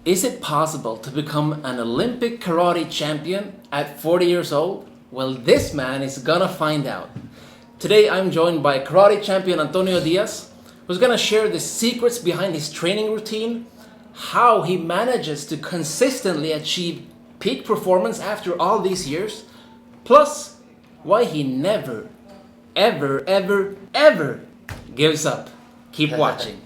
Is it possible to become an Olympic karate champion at 40 years old? Well, this man is gonna find out. Today I'm joined by karate champion Antonio Diaz, who's gonna share the secrets behind his training routine, how he manages to consistently achieve peak performance after all these years, plus why he never, ever gives up. Keep watching.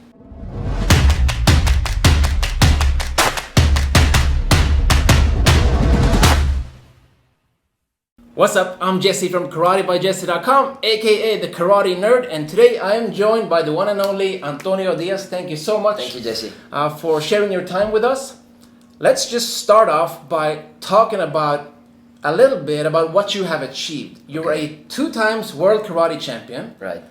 What's up? I'm Jesse from KarateByJesse.com, aka the Karate Nerd, and today I am joined by the one and only Antonio Diaz. Thank you so much. Thank you, Jesse. For sharing your time with us. Let's just start off by talking about a little bit about what you have achieved. You're a 2 times world karate champion, Right.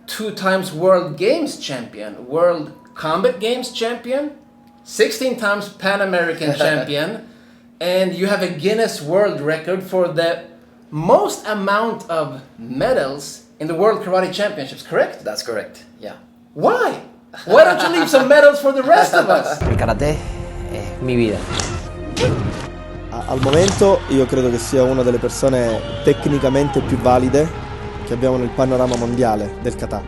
2 times world games champion, world combat games champion, 16 times Pan American champion, and you have a Guinness World Record for the most amount of medals in the World Karate Championships, correct? That's correct, yeah. Why? Why don't you leave some medals for the rest of us? Il karate è mi vida. Al momento io credo che sia una delle persone tecnicamente più valide che abbiamo nel panorama mondiale del Kata.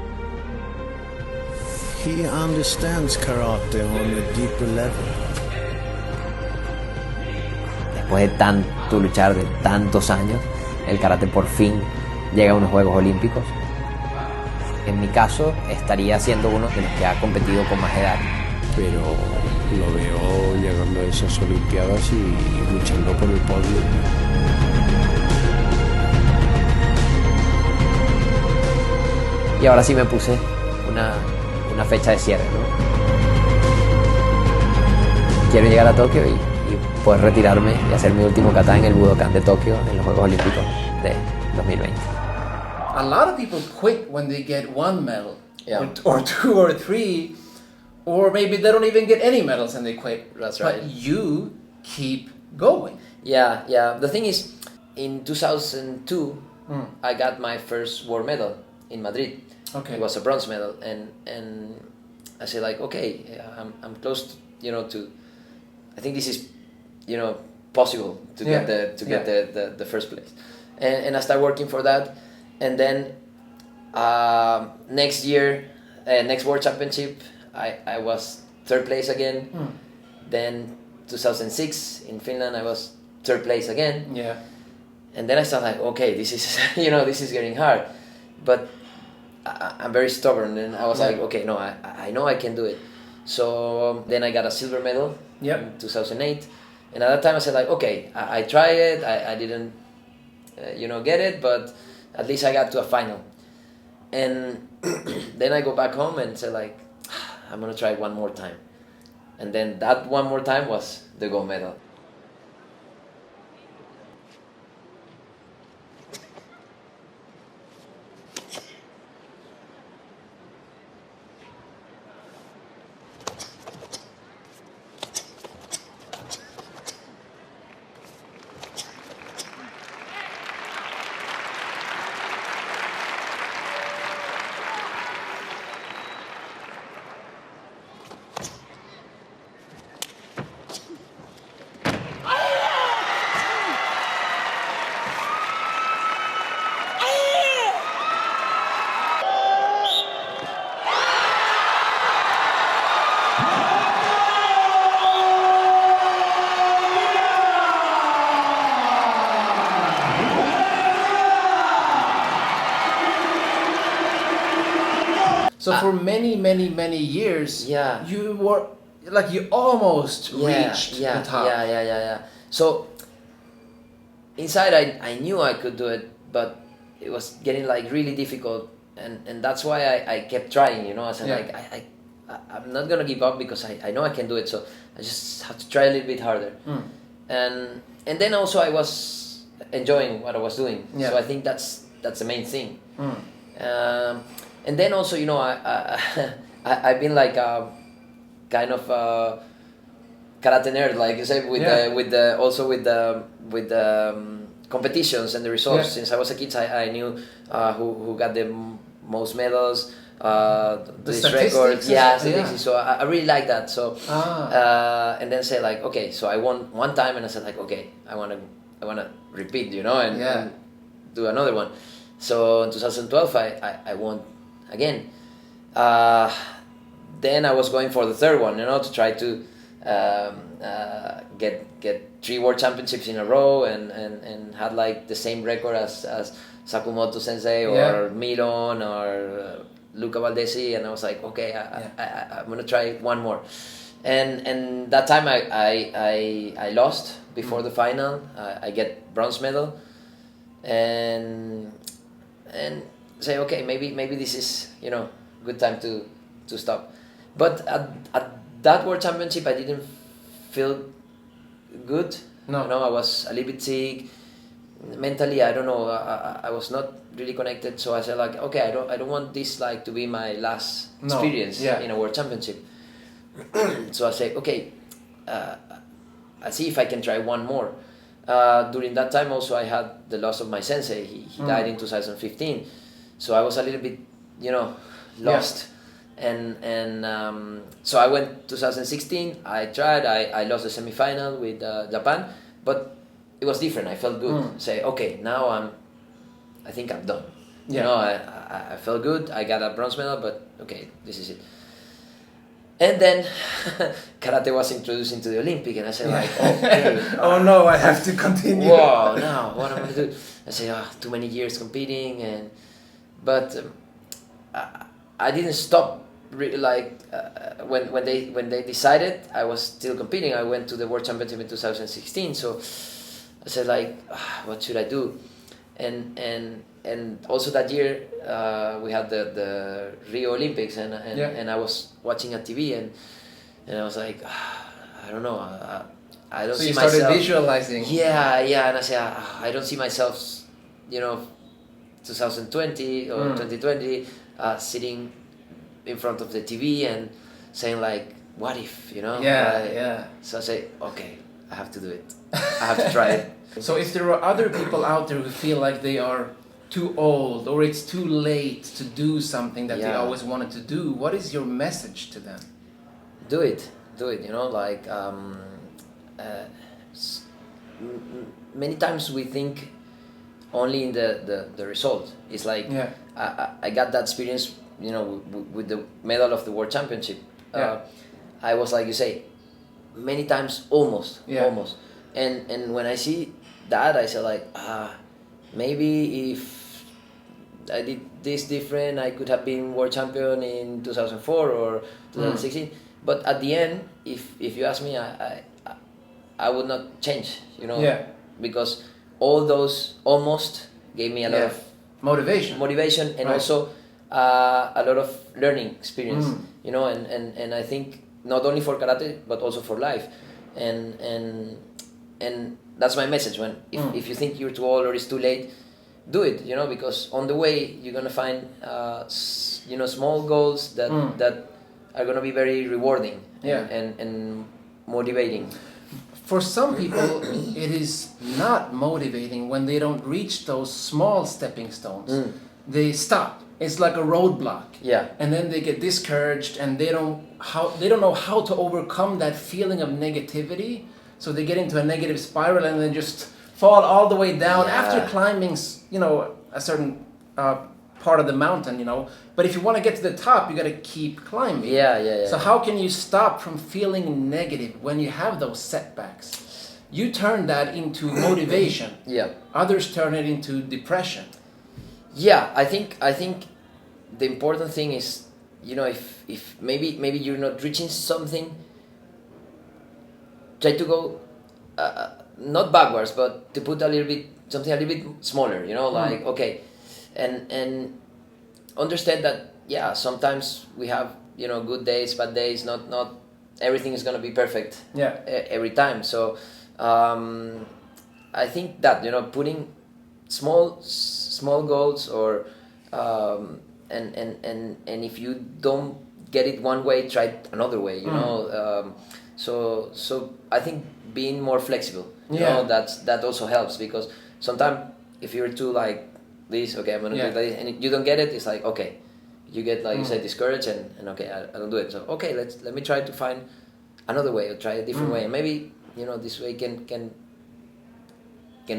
He understands karate on a deeper level. Después de tanto luchar, de tantos años, el karate por fin llega a unos Juegos Olímpicos. En mi caso, estaría siendo uno de los que ha competido con más edad. Pero lo veo llegando a esas Olimpiadas y luchando por el podio. Y ahora sí me puse una fecha de cierre, ¿no? Quiero llegar a Tokio y poder retirarme y hacer mi último kata en el Budokan de Tokio en los Juegos Olímpicos de 2020. A lot of people quit when they get 1 medal, Yeah. or 2 or 3, or maybe they don't even get any medals and they quit. That's right. But you keep going. Yeah. The thing is, in 2002, I got my first world medal in Madrid. Okay. It was a bronze medal, and I said like, okay, I'm close, to. I think this is, possible to get the first place, and I started working for that, and then next year, next World Championship, I was 3rd place again. Then 2006 in Finland, I was 3rd place again. Yeah. And then I started like, okay, this is this is getting hard, but I'm very stubborn, and I was like, okay, no, I know I can do it. So then I got a silver medal in 2008, and at that time I said like, okay, I try it. I didn't, get it, but at least I got to a final. And then I go back home and say like, I'm gonna try one more time, and then that one more time was the gold medal. So for many years, Yeah. you were like you almost reached the top. Yeah. So inside, I knew I could do it, but it was getting like really difficult, and that's why I kept trying. I said like I'm not gonna give up because I know I can do it. So I just have to try a little bit harder, and then also I was enjoying what I was doing. Yeah. So I think that's the main thing. And then also, I've been like a kind of karate nerd, like you said, with the competitions and the results. Yeah. Since I was a kid, I knew who got the most medals, this statistics record. and Yeah, stuff, yeah. statistics. So I really like that. So and then say like, okay, so I won one time, and I said like, okay, I wanna repeat, and do another one. So in 2012, I won again. Then I was going for the third one, to try to get 3 world championships in a row, and had like the same record as Sakumoto Sensei or Miron or Luca Valdesi, and I was like, okay, I'm gonna try one more. And that time I lost before the final. I get bronze medal, and say, okay, maybe this is good time to stop. But at that world championship I didn't feel good. No. I was a little bit sick mentally. I don't know. I was not really connected. So I said like, okay, I don't want this like to be my last experience in a world championship. So I said, okay, I see if I can try one more. During that time also I had the loss of my sensei. He died in 2015. So I was a little bit, lost. And so I went 2016. I tried. I lost the semi-final with Japan, but it was different. I felt good. Say, okay, now I think I'm done. I felt good. I got a bronze medal, but okay, this is it. And then karate was introduced into the Olympic, and I said like, okay, oh no, I have to continue. Whoa, now what am I gonna do? I say, too many years competing, but I didn't stop. When they decided, I was still competing. I went to the World Championship in 2016. So I said like, what should I do? And also that year we had the Rio Olympics, and I was watching a TV, and I was like, I don't know. I don't so see you myself. started visualizing. Yeah, and I said, I don't see myself, 2020 or 2020 sitting in front of the TV and saying like, what if, So I say, okay, I have to do it. I have to try it. So if there are other people out there who feel like they are too old or it's too late to do something that they always wanted to do, what is your message to them? Do it. Many times we think only in the result. It's like, I got that experience, with the medal of the World Championship. I was like you say, many times almost. And when I see that, I say like, maybe if I did this different, I could have been world champion in 2004 or 2016. But at the end, if you ask me, I would not change, because all those almost gave me a lot of motivation and also a lot of learning experience, and I think not only for karate but also for life, and that's my message. If you think you're too old or it's too late, do it, because on the way you're gonna find small goals that are gonna be very rewarding and motivating. For some people, it is not motivating when they don't reach those small stepping stones. They stop. It's like a roadblock. And then they get discouraged, and they don't know how to overcome that feeling of negativity. So they get into a negative spiral and then just fall all the way down after climbing, a certain part of the mountain, But if you want to get to the top, you got to keep climbing. So how can you stop from feeling negative when you have those setbacks? You turn that into motivation. Others turn it into depression. I think the important thing is, if maybe you're not reaching something, try to go not backwards, but to put something a little bit smaller, like, okay, and understand that sometimes we have good days, bad days, not everything is going to be perfect every time. So I think that putting small goals, or and if you don't get it one way, try it another way, so I think being more flexible, that also helps, because sometimes if you're too like this, okay, I'm gonna do this, and you don't get it, it's like, okay, you get, like you said, discouraged, and okay, I don't do it. So okay, let me try to find another way, or try a different way, and maybe this way can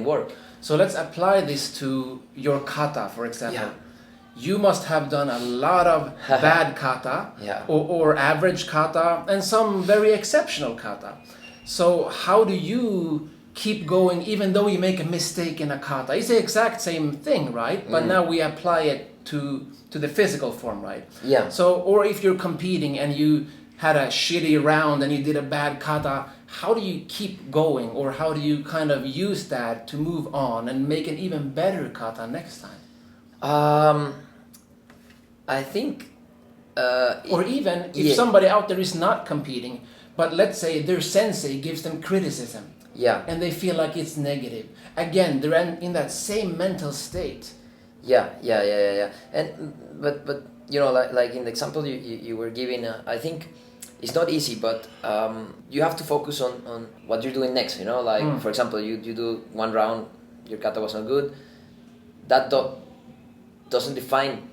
work. So let's apply this to your kata, for example. Yeah. You must have done a lot of bad kata, Yeah. or average kata, and some very exceptional kata. So how do you keep going even though you make a mistake in a kata? It's the exact same thing, right? But now we apply it to the physical form, right? Yeah. So, or if you're competing and you had a shitty round and you did a bad kata, how do you keep going, or how do you kind of use that to move on and make an even better kata next time? I think. Or even if somebody out there is not competing, but let's say their sensei gives them criticism, Yeah. and they feel like it's negative. Again, they're in that same mental state. Yeah. And but like in the example you were giving, I think it's not easy, but you have to focus on what you're doing next. Like for example, you do one round, your kata was not good. That doesn't define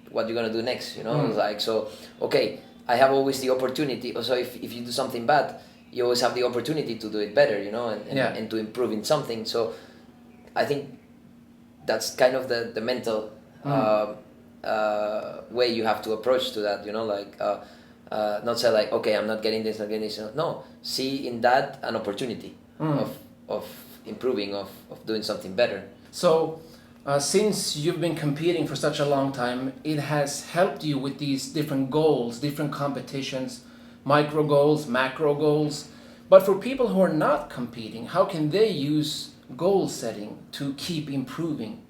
what you're gonna do next. Like, so okay, I have always the opportunity. So if you do something bad, you always have the opportunity to do it better. And to improve in something. So I think that's kind of the mental way you have to approach to that. Not say like, okay, I'm not getting this. No, see in that an opportunity of improving, of doing something better. So, since you've been competing for such a long time, it has helped you with these different goals, different competitions, micro goals, macro goals. But for people who are not competing, how can they use goal setting to keep improving?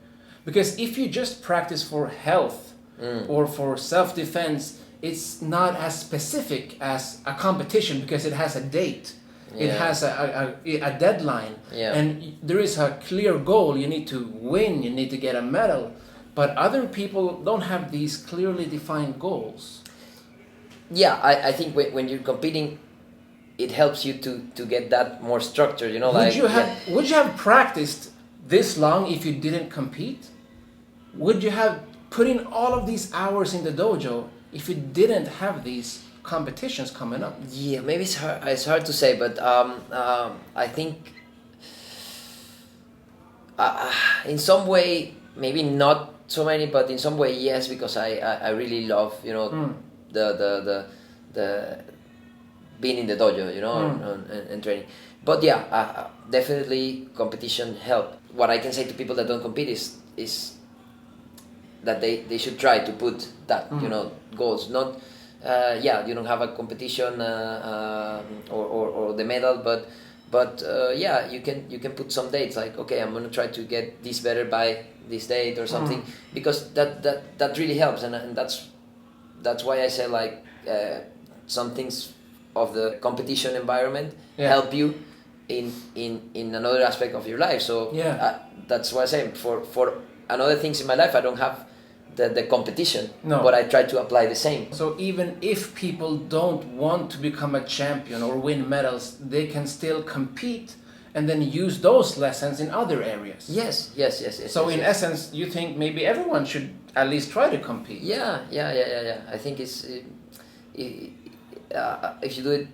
Because if you just practice for health or for self-defense, it's not as specific as a competition, because it has a date. It has a deadline, and there is a clear goal. You need to win, you need to get a medal, but other people don't have these clearly defined goals. Yeah, I think when you're competing, it helps you to get that more structure. Would you have practiced this long if you didn't compete? Would you have put in all of these hours in the dojo if you didn't have these competitions coming up? Yeah, maybe it's hard to say, but I think in some way, maybe not so many, but in some way yes, because I really love the being in the dojo, and training. But yeah, definitely competition help. What I can say to people that don't compete is that they should try to put that goals. Not you don't have a competition or the medal, but you can put some dates, like, okay, I'm gonna try to get this better by this date or something, because that really helps, and that's why I say, like, some things of the competition environment help you in another aspect of your life. So that's why I say for another things in my life, I don't have the competition, but I try to apply the same. So even if people don't want to become a champion or win medals, they can still compete and then use those lessons in other areas. Yes. So in essence, you think maybe everyone should at least try to compete? Yeah. I think it's if you do it,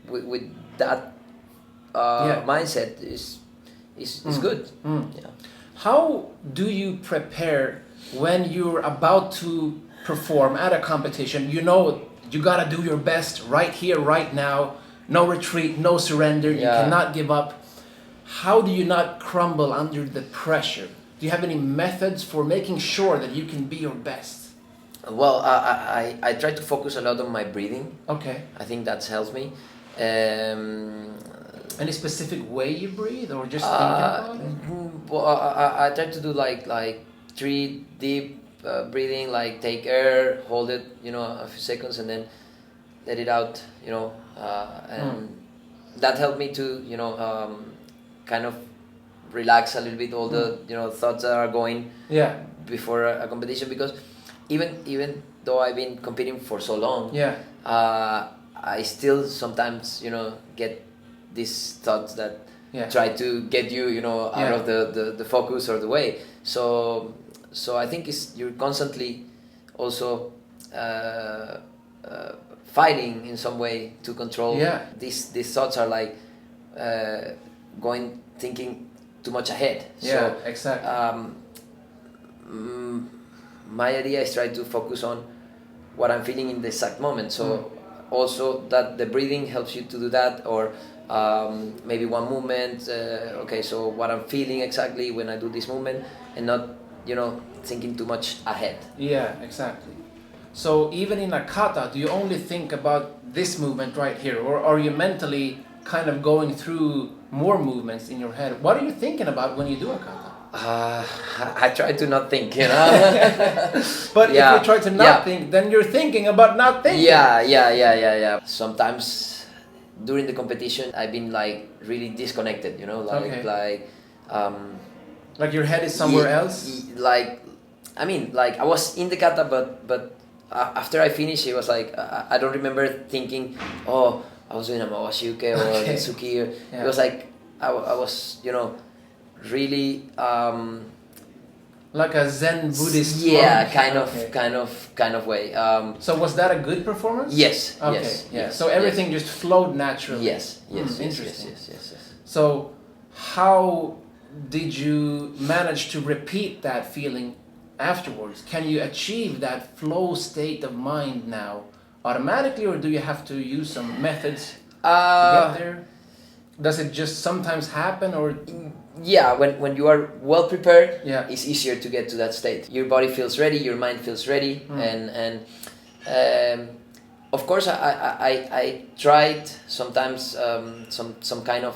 with that mindset, is good. Yeah. How do you prepare when you're about to perform at a competition? You gotta do your best right here, right now. No retreat, no surrender. You cannot give up. How do you not crumble under the pressure? Do you have any methods for making sure that you can be your best? Well, I try to focus a lot on my breathing. Okay. I think that helps me. Any specific way you breathe, or just thinking about it? Well, I try to do like 3 deep breathing, like take air, hold it, a few seconds, and then let it out, and that helped me to, kind of relax a little bit all the, thoughts that are going before a competition, because even though I've been competing for so long, I still sometimes, get these thoughts that try to get you, out of the focus or the way. So I think you're constantly also fighting in some way to control. Yeah. These thoughts are like thinking too much ahead. Yeah, So, exactly. My idea is try to focus on what I'm feeling in the exact moment. So also that the breathing helps you to do that, or maybe one movement. Okay, so what I'm feeling exactly when I do this movement, and not thinking too much ahead. Yeah, exactly. So even in a kata, do you only think about this movement right here, or are you mentally kind of going through more movements in your head? What are you thinking about when you do a kata? I try to not think, But Yeah, if you try to not think, then you're thinking about not thinking. Yeah. Sometimes during the competition, I've been like really disconnected, Okay. Like your head is somewhere else? Like, I mean, like I was in the kata, but after I finished, it was like I don't remember thinking, oh, I was doing a mawashiuke or Okay. Suki. Yeah. It was like I was, really. Like a Zen Buddhist Yeah, monk? Okay. kind of way. So was that a good performance? Yes. Okay. Yes. Yeah. Yes, So everything just flowed naturally. Yes. Interesting. Yes. So how did you manage to repeat that feeling afterwards? Can you achieve that flow state of mind now automatically, or do you have to use some methods to get there? Does it just sometimes happen, or Yeah, when you are well prepared, Yeah. it's easier to get to that state. Your body feels ready, your mind feels ready, and of course I tried sometimes some kind of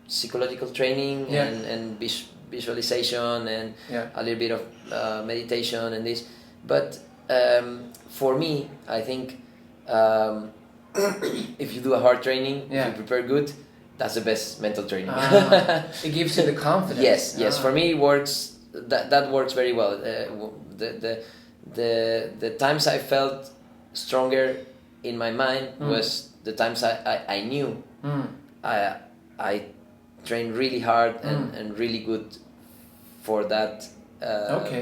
psychological training Yeah. and visualization and Yeah. a little bit of meditation and this, but for me I think if you do a hard training, Yeah. if you prepare good, that's the best mental training. It gives you the confidence? Yes. For me, it works. That works very well. The times I felt stronger in my mind was the times I knew I trained really hard and really good for that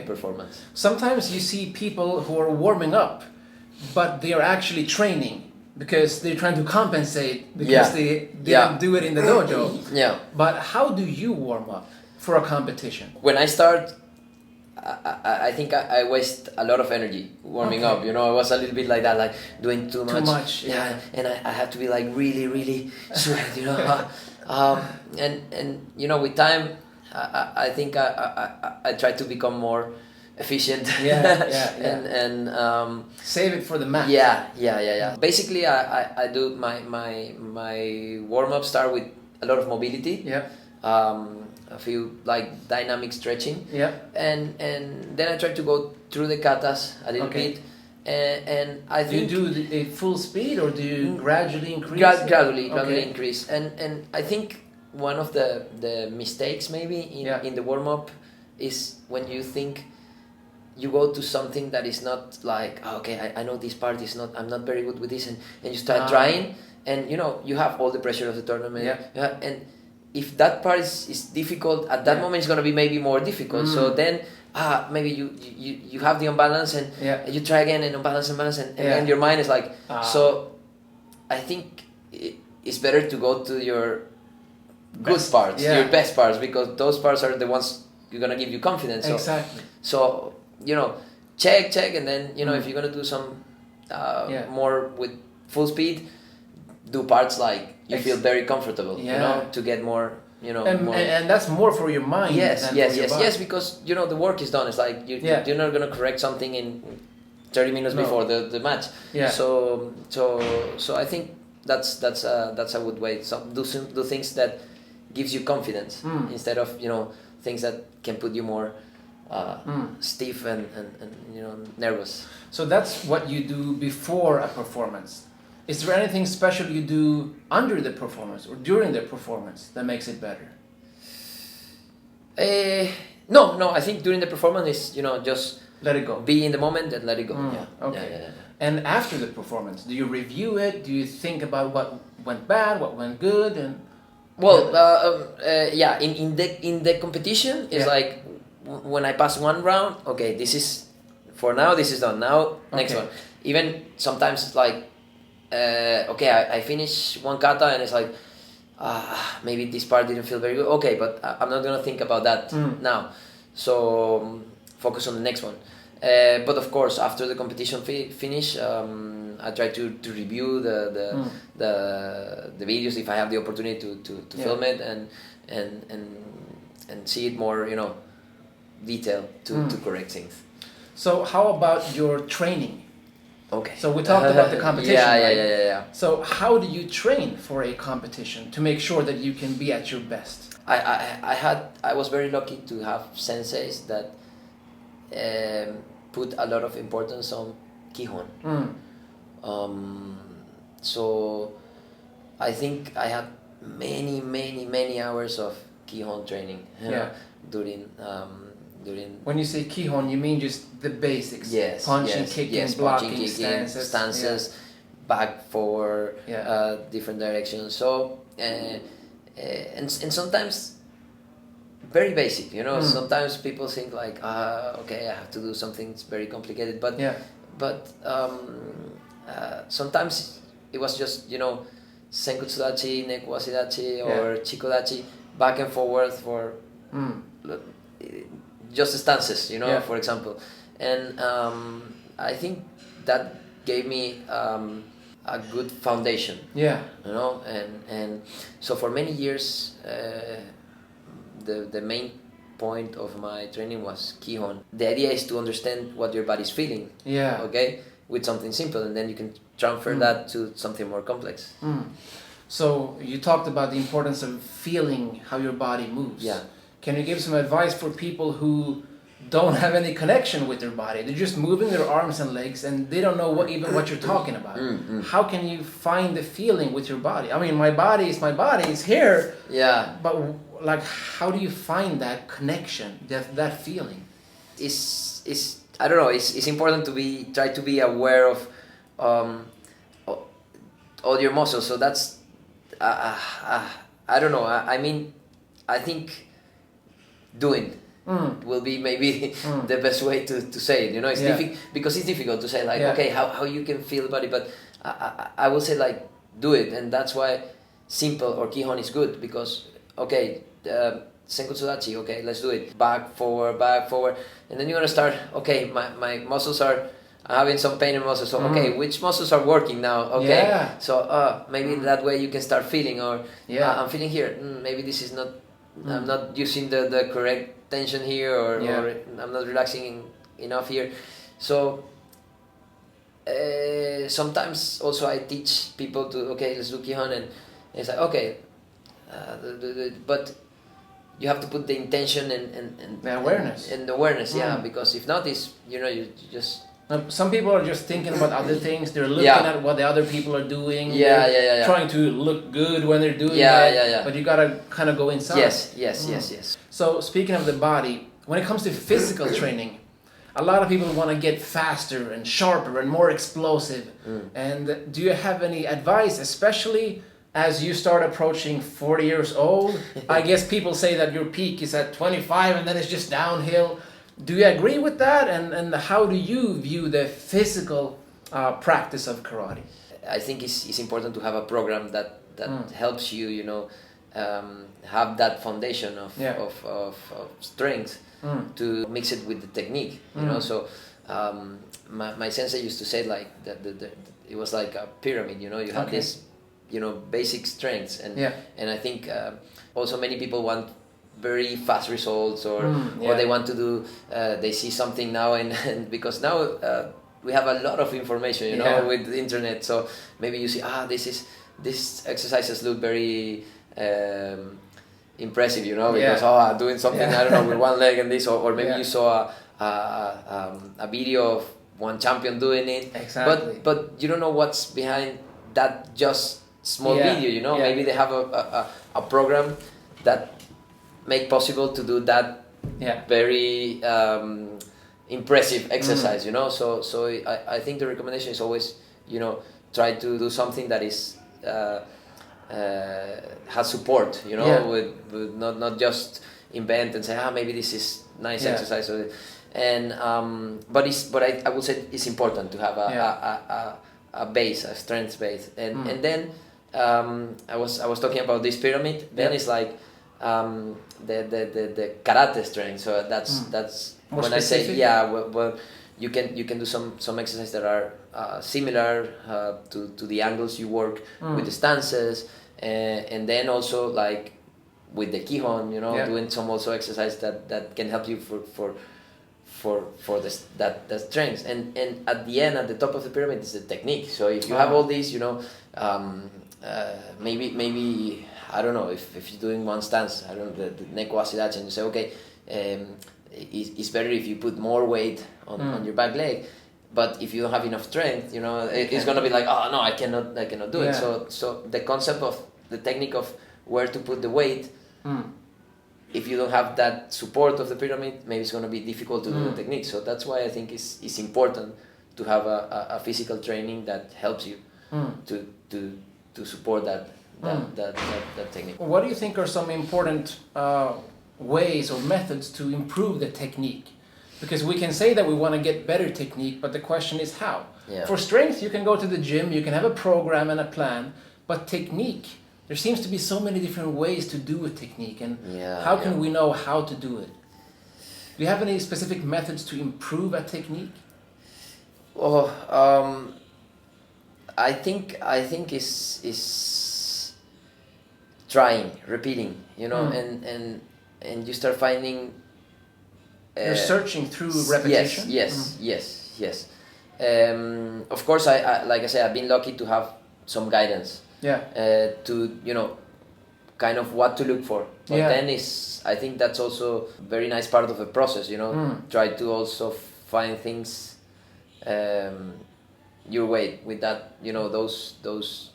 performance. Sometimes you see people who are warming up, but they are actually training because they're trying to compensate because they didn't do it in the dojo. Yeah. But how do you warm up for a competition? When I start, I think I waste a lot of energy warming up. It was a little bit like that, like doing too much. Too much, yeah. And I had to be like really sweat, and with time, I think I try to become more efficient. Yeah. and Save it for the match. Yeah. Basically, I do my warm up start with a lot of mobility. Yeah. A few like dynamic stretching. Yeah. And then I try to go through the katas a little bit. And I Do think you do a full speed, or do you gradually increase? gradually Okay. increase. And I think one of the mistakes maybe in the warm up is when you think you go to something that is not like, okay, I know this part is not, I'm not very good with this, and you start trying, and you have all the pressure of the tournament. Yeah. And if that part is difficult at that moment, it's going to be maybe more difficult. So then maybe you have the imbalance, and you try again, and imbalance, and then your mind is like, so I think it's better to go to your good parts, your best parts, because those parts are the ones you're going to give you confidence. Exactly. So check, and then if you're gonna do some more with full speed, do parts like you feel very comfortable. To get more. More. And that's more for your mind. Yes, than for your body. because the work is done. It's like you're not gonna correct something in 30 minutes before the match. Yeah. So I think that's a good way. So do things that gives you confidence instead of things that can put you more stiff and nervous. So that's what you do before a performance. Is there anything special you do under the performance or during the performance that makes it better? No. I think during the performance is just let it go. Be in the moment and let it go. Okay. Yeah. And after the performance, do you review it? Do you think about what went bad, what went good, and? Well, in the competition, it's like when I pass one round, okay, this is for now this is done. Now next Okay. one. Even sometimes it's like, okay, I finish one kata and it's like, maybe this part didn't feel very good. Okay, but I'm not gonna think about that now. So focus on the next one. But of course, after the competition finish, I try to review the videos if I have the opportunity to film it and see it more, detail to correct things. So how about your training? Okay. So we talked about the competition, yeah, right? yeah. So how do you train for a competition to make sure that you can be at your best? I was very lucky to have senseis that put a lot of importance on Kihon. So I think I had many hours of Kihon training during When you say Kihon, you mean just the basics? yes, Punching, yes, kicking, yes, blocking, punching, kicking, stances. back, forward, Yeah. different directions. So and sometimes very basic, Sometimes people think like, okay, I have to do something very complicated, but sometimes it was just senkutsudachi, nekuwasidachi, or chikodachi, back and forward for just stances, for example, and I think that gave me a good foundation. Yeah. And so for many years, the main point of my training was Kihon. The idea is to understand what your body's feeling. Yeah. Okay, with something simple, and then you can transfer that to something more complex. So you talked about the importance of feeling how your body moves. Yeah. Can you give some advice for people who don't have any connection with their body? They're just moving their arms and legs and they don't know what you're talking about. How can you find the feeling with your body? I mean, my body is here. Yeah. But like, how do you find that connection, that feeling? It's I don't know. It's important to try to be aware of all your muscles. So that's I don't know. I mean, I think doing will be maybe the best way to say it. It's because it's difficult to say like, okay, how you can feel the body, but I will say like, do it, and that's why simple or Kihon is good, because okay, senkutsudachi, okay, let's do it, back, forward, and then you're gonna start, okay, my muscles are having some pain in muscles, so okay, which muscles are working now? Okay, so maybe that way you can start feeling, or I'm feeling here, maybe this is not, I'm not using the correct tension here, or I'm not relaxing enough here. So sometimes also I teach people to, okay, let's do Kihon, and it's like, okay, but you have to put the intention and the awareness. And the awareness, because if not, it's, you just... Some people are just thinking about other things. They're looking at what the other people are doing. Trying to look good when they're doing it. But you gotta kind of go inside. Yes. So speaking of the body, when it comes to physical training, a lot of people want to get faster and sharper and more explosive. And do you have any advice, especially as you start approaching 40 years old? I guess people say that your peak is at 25 and then it's just downhill. Do you agree with that? And how do you view the physical practice of karate? I think it's important to have a program that helps you, have that foundation of strength to mix it with the technique, So my sensei used to say like that it was like a pyramid, you have this, basic strengths, and I think also many people want very fast results, or they want to do, they see something now and because now we have a lot of information, with the internet, so maybe you see, these exercises look very impressive, because I'm doing something, I don't know, with one leg and this, or maybe you saw a video of one champion doing it, but you don't know what's behind that just small video, maybe they have a program that make possible to do that very impressive exercise, so I think the recommendation is always, try to do something that is has support, with not just invent and say, maybe this is nice exercise, and but I would say it's important to have a base, a strength base, and then I was talking about this pyramid. Then it's like the karate strength. So that's more when specific? I say well you can do some exercises that are similar to the angles you work with the stances, and then also like with the Kihon, doing some also exercise that can help you for this that strength, and at the end, at the top of the pyramid is the technique. So if you have all these, maybe I don't know, if you're doing one stance, I don't know, the neko asidachi, and you say okay, it's better if you put more weight on your back leg. But if you don't have enough strength, it's gonna be like, oh no, I cannot do it. So the concept of the technique of where to put the weight, if you don't have that support of the pyramid, maybe it's gonna be difficult to do the technique. So that's why I think it's important to have a physical training that helps you to support that technique. What do you think are some important ways or methods to improve the technique? Because we can say that we want to get better technique, but the question is how. Yeah. For strength, you can go to the gym, you can have a program and a plan, but technique, there seems to be so many different ways to do a technique, and how can we know how to do it? Do you have any specific methods to improve a technique? Oh, I think is trying, repeating, and you start finding. You're searching through repetition. Yes. Of course, I like I said, I've been lucky to have some guidance. To kind of what to look for. But then I think that's also a very nice part of the process. Try to also find things your way with that. Those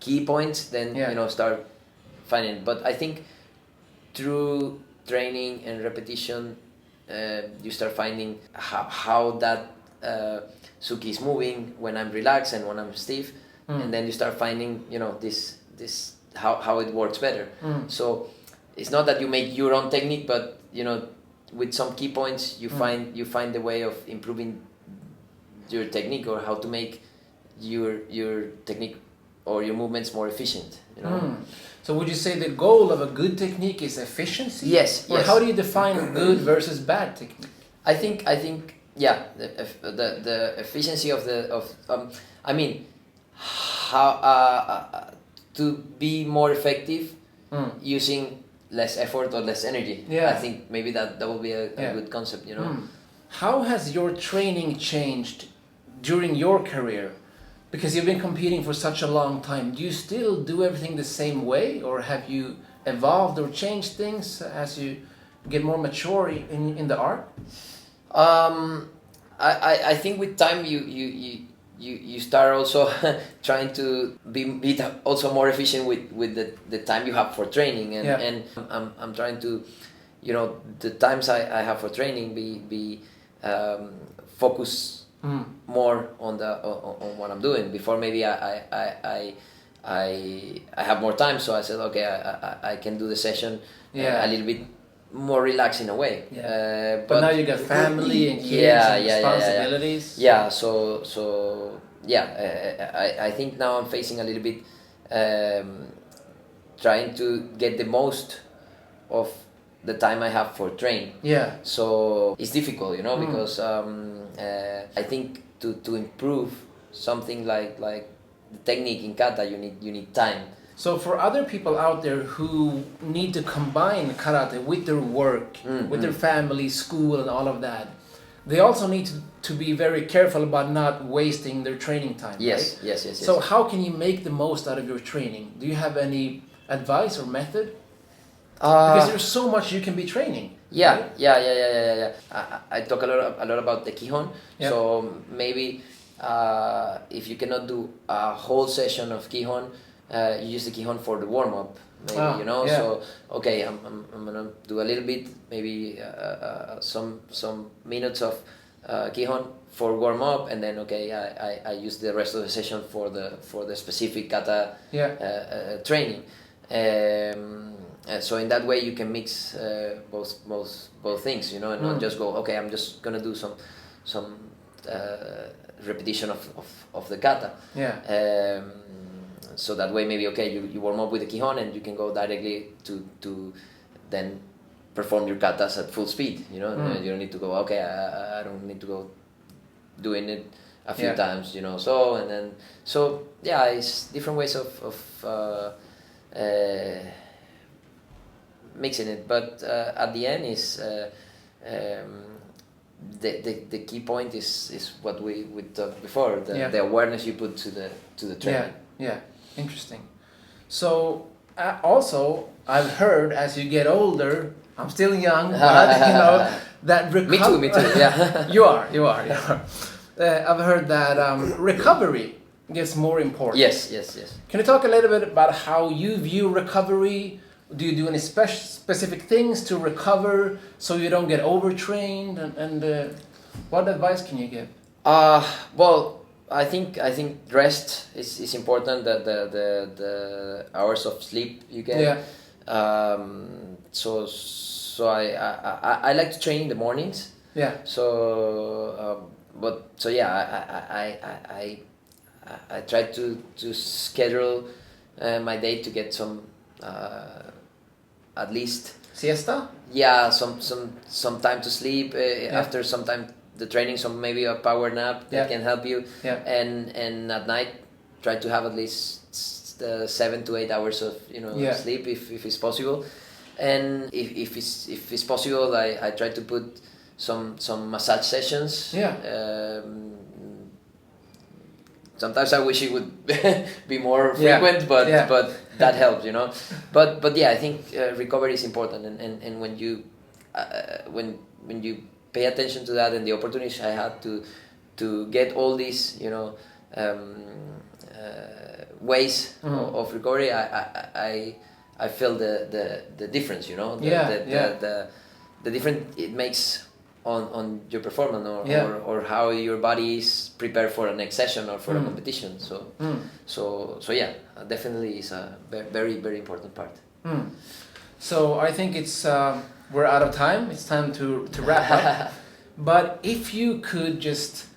key points. Then start finding. But I think through training and repetition, you start finding how that Suki is moving when I'm relaxed and when I'm stiff, and then you start finding this how it works better. So it's not that you make your own technique, but with some key points you find the way of improving your technique, or how to make your technique or your movements more efficient. So would you say the goal of a good technique is efficiency? Yes. Or how do you define good versus bad technique? I think the efficiency of how to be more effective using less effort or less energy. I think maybe that will be a good concept. How has your training changed during your career? Because you've been competing for such a long time. Do you still do everything the same way, or have you evolved or changed things as you get more mature in the art? I think with time you start also trying to be also more efficient with the time you have for training, and I'm trying to the times I have for training be focus more on what I'm doing. Before maybe I have more time, so I said okay, I can do the session a little bit more relaxed in a way. But now you got family and kids and responsibilities. I think now I'm facing a little bit trying to get the most of the time I have for training. So it's difficult, because I think to improve something like the technique in kata, you need time. So for other people out there who need to combine karate with their work, with their family, school, and all of that, they also need to be very careful about not wasting their training time. Yes. So how can you make the most out of your training? Do you have any advice or method? Because there's so much you can be training. Right? I talk a lot about the Kihon. So maybe if you cannot do a whole session of Kihon, you use the Kihon for the warm up. Maybe So okay, I'm gonna do a little bit, maybe some minutes of Kihon for warm up, and then okay, I use the rest of the session for the specific kata training. So in that way you can mix both things, you know, and not just go, okay, I'm just gonna do some repetition of the kata. Yeah. So that way maybe, okay, you warm up with the Quijón and you can go directly to then perform your katas at full speed, you know. You don't need to go, okay, I don't need to go doing it a few times, you know. So yeah, it's different ways of mixing it, but at the end is the key point is what we talked before, the awareness you put to the training. Yeah, interesting. So also I've heard as you get older, I'm still young, but you know that Me too. Yeah. you are. I've heard that recovery gets more important. Yes. Can you talk a little bit about how you view recovery? Do you do any specific things to recover so you don't get overtrained? And what advice can you give? Well, I think rest is important. The hours of sleep you get. Yeah. So I like to train in the mornings. Yeah. So I try to schedule my day to get some at least Siesta? some time to sleep after some time the training, so maybe a power nap that can help you. Yeah. And at night try to have at least 7 to 8 hours of sleep if it's possible. And if it's possible, I try to put some massage sessions. Yeah. Sometimes I wish it would be more frequent, but that helps, you know. But yeah, I think recovery is important, and when you pay attention to that and the opportunities I had to get all these, you know, ways of recovery, I feel the difference, you know. The difference it makes on your performance or how your body is prepared for a next session or for a competition. So yeah, definitely is a very, very important part. So I think it's we're out of time. It's time to wrap up. But if you could just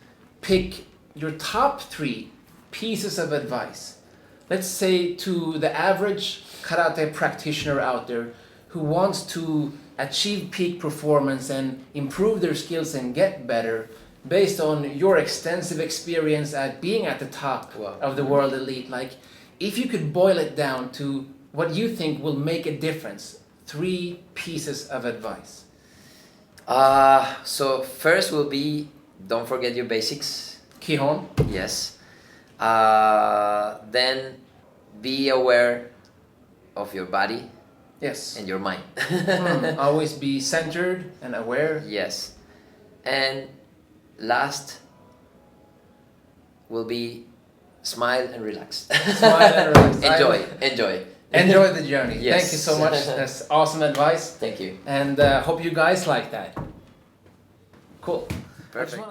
pick your top 3 pieces of advice, let's say to the average karate practitioner out there who wants to achieve peak performance and improve their skills and get better based on your extensive experience at being at the top of the world elite, like if you could boil it down to what you think will make a difference, 3 pieces of advice. So first will be, don't forget your basics. Quijón. Yes. Then be aware of your body. Yes. And your mind. Always be centered and aware. Yes. And last will be smile and relax. Smile and relax. Enjoy. Enjoy the journey. Yes. Thank you so much. That's awesome advice. Thank you. And hope you guys like that. Cool. Perfect.